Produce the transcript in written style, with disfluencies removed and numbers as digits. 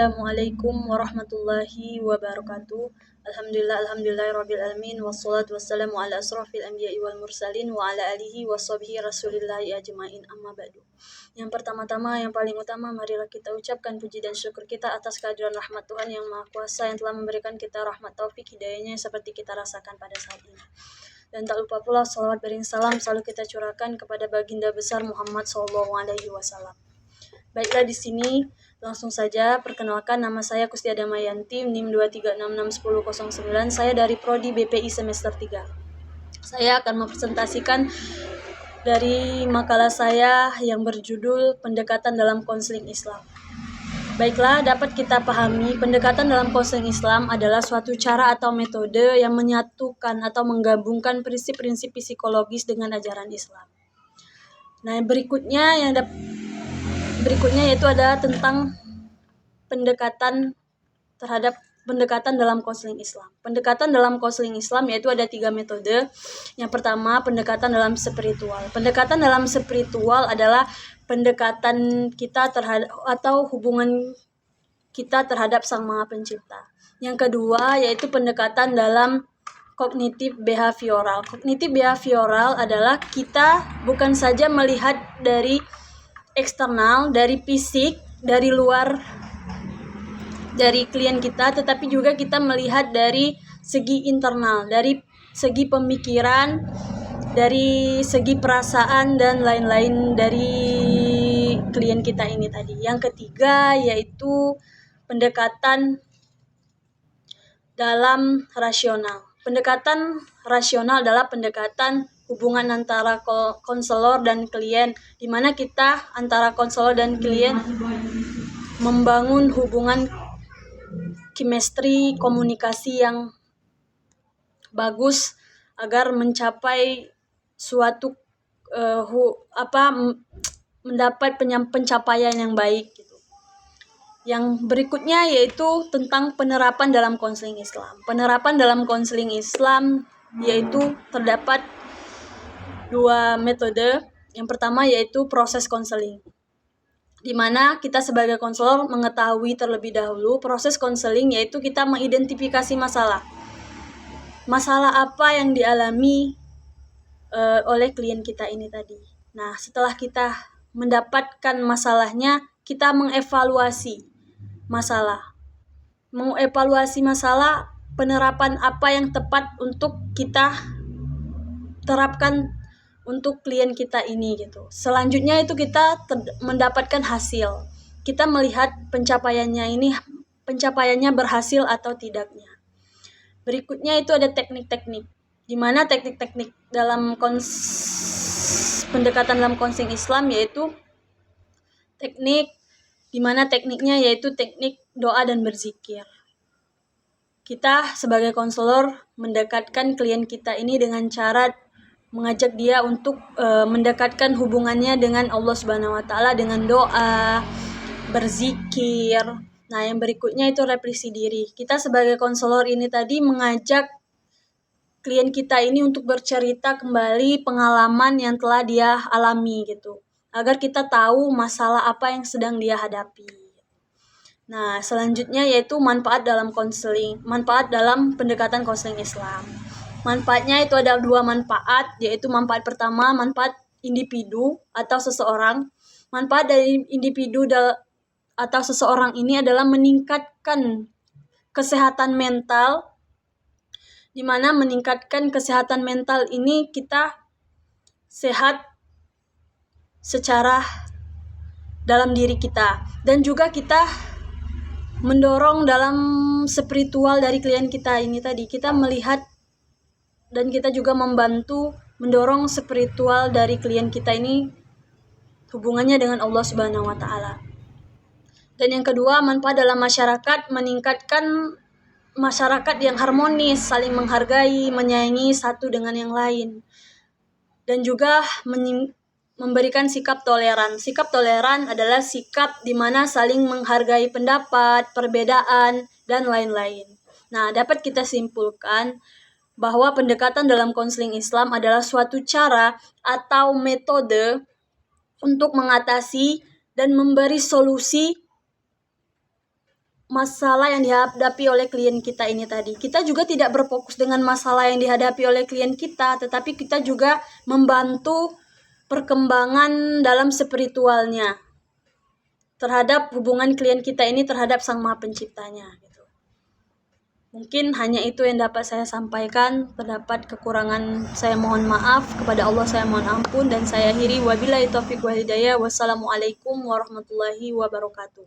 Assalamualaikum warahmatullahi wabarakatuh. Alhamdulillahirabbil alamin wassalatu wassalamu ala asrofil anbiya'i wal mursalin wa ala alihi washabihi rasulillahi ajmain amma ba'du. Yang pertama-tama, yang paling utama, marilah kita ucapkan puji dan syukur kita atas kehadiran rahmat Tuhan yang Maha Kuasa yang telah memberikan kita rahmat taufik hidayahnya seperti kita rasakan pada saat ini. Dan tak lupa pula salawat bering salam selalu kita curahkan kepada baginda besar Muhammad SAW. Baiklah, di sini langsung saja perkenalkan, nama saya Kustiada Mayanti, NIM 2366109. Saya dari Prodi BPI semester 3. Saya akan mempresentasikan dari makalah saya yang berjudul Pendekatan dalam Konseling Islam. Baiklah, dapat kita pahami, pendekatan dalam konseling Islam adalah suatu cara atau metode yang menyatukan atau menggabungkan prinsip-prinsip psikologis dengan ajaran Islam. Nah, berikutnya yaitu ada tentang pendekatan dalam konseling Islam. Pendekatan dalam konseling Islam yaitu ada 3 metode. Yang pertama, pendekatan dalam spiritual. Pendekatan dalam spiritual adalah pendekatan kita terhadap atau hubungan kita terhadap Sang Maha Pencipta. Yang kedua yaitu pendekatan dalam kognitif behavioral. Kognitif behavioral adalah kita bukan saja melihat dari eksternal, dari fisik, dari luar dari klien kita, tetapi juga kita melihat dari segi internal, dari segi pemikiran, dari segi perasaan dan lain-lain dari klien kita ini tadi. Yang ketiga yaitu pendekatan dalam rasional. Pendekatan rasional adalah pendekatan hubungan antara konselor dan klien, di mana kita antara konselor dan klien membangun hubungan chemistry, komunikasi yang bagus agar mencapai suatu mendapat pencapaian yang baik gitu. Yang berikutnya yaitu tentang penerapan dalam konseling Islam. Penerapan dalam konseling Islam yaitu terdapat 2 metode. Yang pertama yaitu proses konseling, di mana kita sebagai konselor mengetahui terlebih dahulu proses konseling, yaitu kita mengidentifikasi masalah apa yang dialami oleh klien kita ini tadi. Nah, setelah kita mendapatkan masalahnya, kita mengevaluasi masalah, penerapan apa yang tepat untuk kita terapkan untuk klien kita ini gitu. Selanjutnya itu kita mendapatkan hasil. Kita melihat pencapaiannya berhasil atau tidaknya. Berikutnya itu ada teknik-teknik, di mana teknik-teknik dalam pendekatan dalam konseling Islam yaitu tekniknya yaitu teknik doa dan berzikir. Kita sebagai konselor mendekatkan klien kita ini dengan cara mengajak dia untuk mendekatkan hubungannya dengan Allah Subhanahu wa taala dengan doa, berzikir. Nah, yang berikutnya itu refleksi diri. Kita sebagai konselor ini tadi mengajak klien kita ini untuk bercerita kembali pengalaman yang telah dia alami gitu, agar kita tahu masalah apa yang sedang dia hadapi. Nah, selanjutnya yaitu manfaat dalam pendekatan konseling Islam. Manfaatnya itu ada 2 manfaat, yaitu manfaat pertama, manfaat individu atau seseorang. Manfaat dari individu atau seseorang ini adalah meningkatkan kesehatan mental, di mana meningkatkan kesehatan mental ini kita sehat secara dalam diri kita, dan juga kita mendorong dalam spiritual dari klien kita ini tadi. Kita melihat dan kita juga membantu mendorong spiritual dari klien kita ini hubungannya dengan Allah Subhanahu wa taala. Dan yang kedua, manfaat dalam masyarakat, meningkatkan masyarakat yang harmonis, saling menghargai, menyayangi satu dengan yang lain. Dan juga memberikan sikap toleran. Sikap toleran adalah sikap di mana saling menghargai pendapat, perbedaan, dan lain-lain. Nah, dapat kita simpulkan bahwa pendekatan dalam konseling Islam adalah suatu cara atau metode untuk mengatasi dan memberi solusi masalah yang dihadapi oleh klien kita ini tadi. Kita juga tidak berfokus dengan masalah yang dihadapi oleh klien kita, tetapi kita juga membantu perkembangan dalam spiritualnya terhadap hubungan klien kita ini terhadap Sang Maha Penciptanya gitu. Mungkin hanya itu yang dapat saya sampaikan. Terdapat kekurangan, saya mohon maaf. Kepada Allah saya mohon ampun, dan saya akhiri wabillahi taufiq wal hidayah. Wassalamualaikum warahmatullahi wabarakatuh.